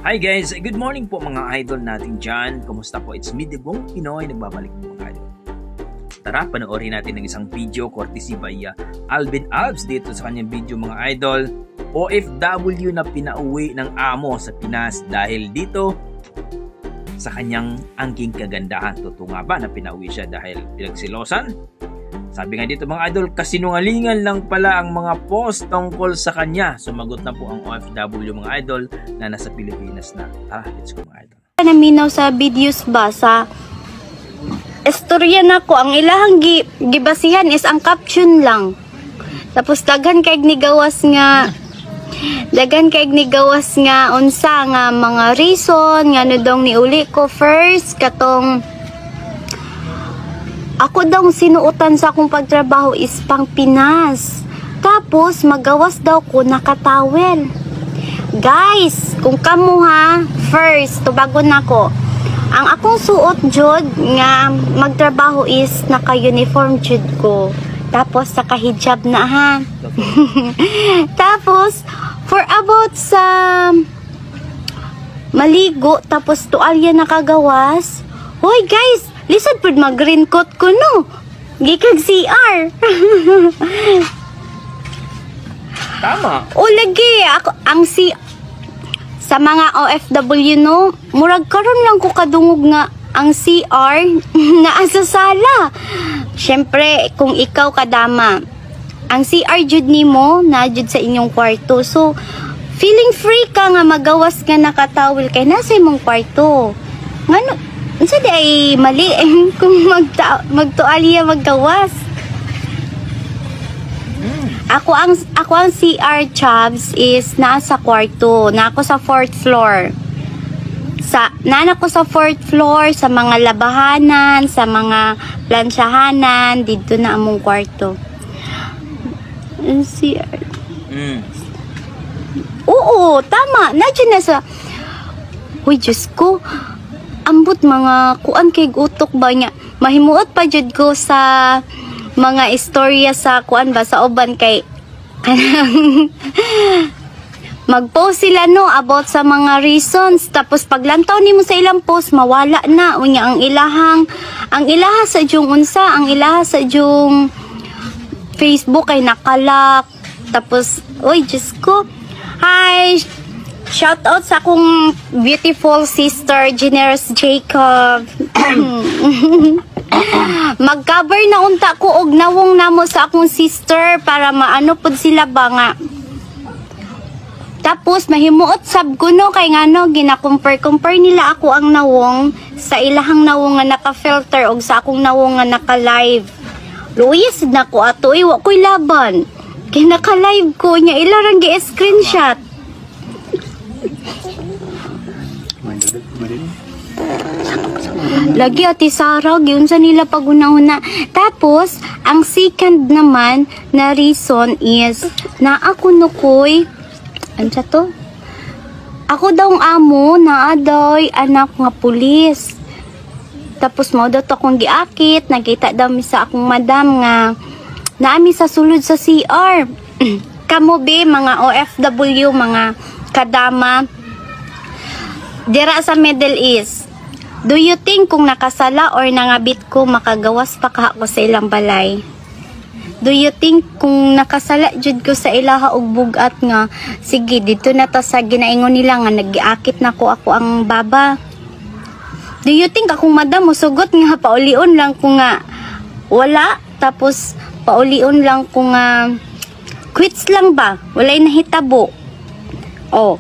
Hi guys, good morning po mga idol natin dyan. Kumusta po? It's me, Debong Pinoy, nagbabalik po mga idol. Tara, panoorin natin ng isang video courtesy by Alvin Alves dito sa kanyang video mga idol. OFW na pinauwi ng amo sa Pinas dahil dito sa kanyang angking kagandahan. Totoo nga ba na pinauwi siya dahil pinagsilosan? Sabi nga dito mga idol, kasinungalingan lang pala ang mga post tungkol sa kanya. Sumagot na po ang OFW mga idol na nasa Pilipinas na. Tara, let's go mga idol. Naminaw sa videos ba sa istorya na ko, ang ilahang gibasihan is ang caption lang. Tapos daghan kay nigawas nga unsa nga mga reason nga nudong niuli ko first katong ako daw sinuotan sa akong pagtrabaho is pang Pinas. Tapos magawas daw ko nakatawel. Guys, kung kamo ha, first tubago nako. Ang akong suot jud nga magtrabaho is naka-uniform jud ko. Tapos naka-hijab na ha. Tapos for about sa maligo tapos tualya nakagawas. Hoy guys, lisod pud mag-green coat ko no. Gikag CR. Tama. O lagi ako ang sa mga OFW no, murag karon lang ko kadungog nga ang CR naa sa sala. Syempre kung ikaw kadama, ang CR jud nimo na jud sa inyong kwarto. So feeling free ka nga magawas nga nakatawel kay nasa imong kwarto. Ngano unsa di ay mali kung magtualya maggawas. Ako ang CR Chabs is nasa kwarto, na ako sa 4th floor. Nana ko sa 4th floor sa mga labahanan, sa mga plansyahanan, dito na among kwarto. CR. Oo, tama. Nandiyan na sa uy, Diyos ko. Ambot mga kuan kay utok ba niya. Mahimuot pa jud ko sa mga istorya sa kuan ba sa uban kay mag-post sila no about sa mga reasons tapos paglantaw nimo sa ilang post mawala na unya ang ilaha sa jung unsa ang ilaha sa jung Facebook ay nakalak tapos oy Diyos ko. Hi, shout out sa akong beautiful sister Generous Jacob. Mag-cover na unta ko og nawong namo sa akong sister para maano pud sila ba nga. Tapos mahimuot sab ko no kay ngano gina-compare nila ako ang nawong sa ilahang nawong nga naka-filter og sa akong nawong nga naka-live. Luyes na ko ato wa ko'y laban. Kay naka-live ko nya ilarang gi-screenshot. Lagi ati Sarah, yun sa nila pag-una-una. Tapos, ang second naman na reason is, na ako nukoy, ano sa to? Ako daw ang amo, na adoy, anak nga pulis. Tapos, mo daw to akong giakit, nakita daw mi sa akong madam nga, naami sa sulod sa CR. Kamo be, mga OFW, mga kadama, dira sa Middle East. Do you think kung nakasala or nangabit ko makagawas pa ka ako sa ilang balay? Do you think kung nakasala jud ko sa ilaha og bugat nga sige dito na ta sa ginaingon nila nga nagiakit na ko ako ang baba? Do you think akong madam musugot nga paulion lang ko nga wala tapos paulion lang ko nga quits lang ba? Walay nahitabo. Oh.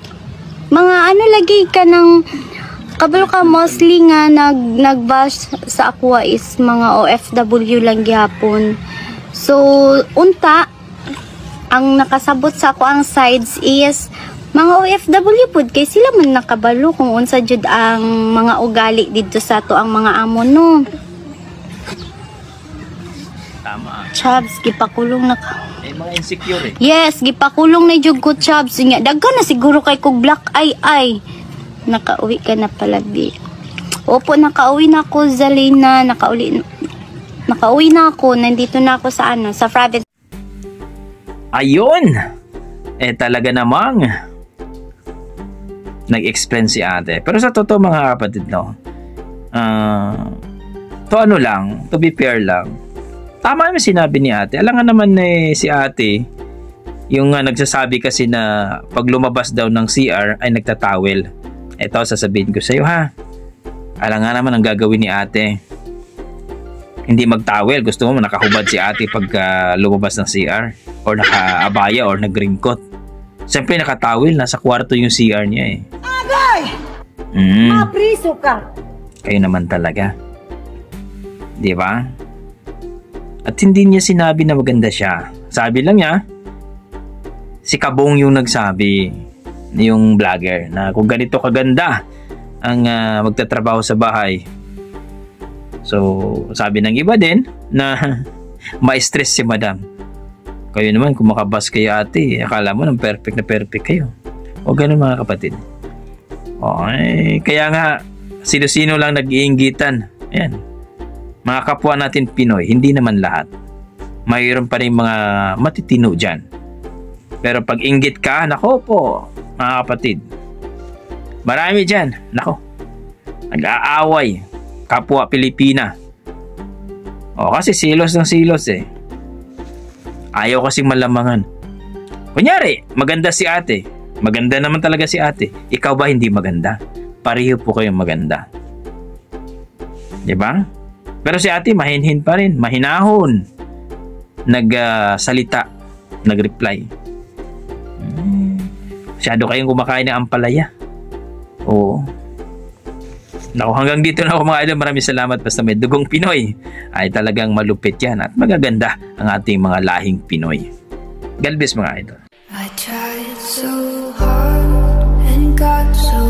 Mga ano lagi ka ng kabalo ka mostly nga nagbash sa ako is mga OFW lang gihapon. So unta ang nakasabot sa ako ang sides is mga OFW pud kay sila man nakabalo kung unsa jud ang mga ugali dito sa to ang mga amo no. Tama. Chabs gipakulong na Mga insecure eh. Yes, gipakulong na jud ko Chabs nya. Daghan na siguro kay kog black eye. Nakauwi ka na pala, di. Opo, nakauwi na ako, Zalina. Nakauwi na ako. Nandito na ako sa sa province. Ayun! Talaga namang nag-explain si ate. Pero sa totoo mga kapatid, no, to ano lang, to be fair lang, tama yung sinabi ni ate. Alam nga naman si ate, yung nagsasabi kasi na pag lumabas daw ng CR ay nagtatawel. Ito, sasabihin ko sa'yo ha. Alam nga naman ang gagawin ni ate. Hindi magtawel. Gusto mo nakahubad si ate pag lumabas ng CR or naka-abaya or nag-raincoat. Siyempre nakatawel, nasa kwarto yung CR niya eh. Agay! Mapriso ka! Kayo naman talaga. Di ba? At hindi niya sinabi na maganda siya. Sabi lang niya, si Kabong yung nagsabi, yung vlogger, na kung ganito kaganda ang magtatrabaho sa bahay. So, sabi ng iba din na ma-stress si madam. Kayo naman, kung makabas kayo ate, akala mo nang perfect na perfect kayo. O ganun mga kapatid. Kaya nga, sino-sino lang nag-iinggitan. Ayan. Mga kapwa natin Pinoy, hindi naman lahat. Mayroon pa rin mga matitino dyan. Pero pag inggit ka, nako po, mga kapatid. Marami dyan, nako. Nag-aaway. Kapwa Pilipina. Kasi silos ng silos eh. Ayaw kasing malamangan. Kunyari, maganda si ate. Maganda naman talaga si ate. Ikaw ba hindi maganda? Pareho po kayong maganda. Diba? Pero si ate mahinhin pa rin. Mahinahon. Nagsalita. Nag-reply. Masyado kayong kumakain ng ampalaya. Oo. Naku, hanggang dito na ako mga idol. Maraming salamat. Basta may dugong Pinoy ay talagang malupit yan at magaganda ang ating mga lahing Pinoy. God bless mga idol. I tried so hard and got so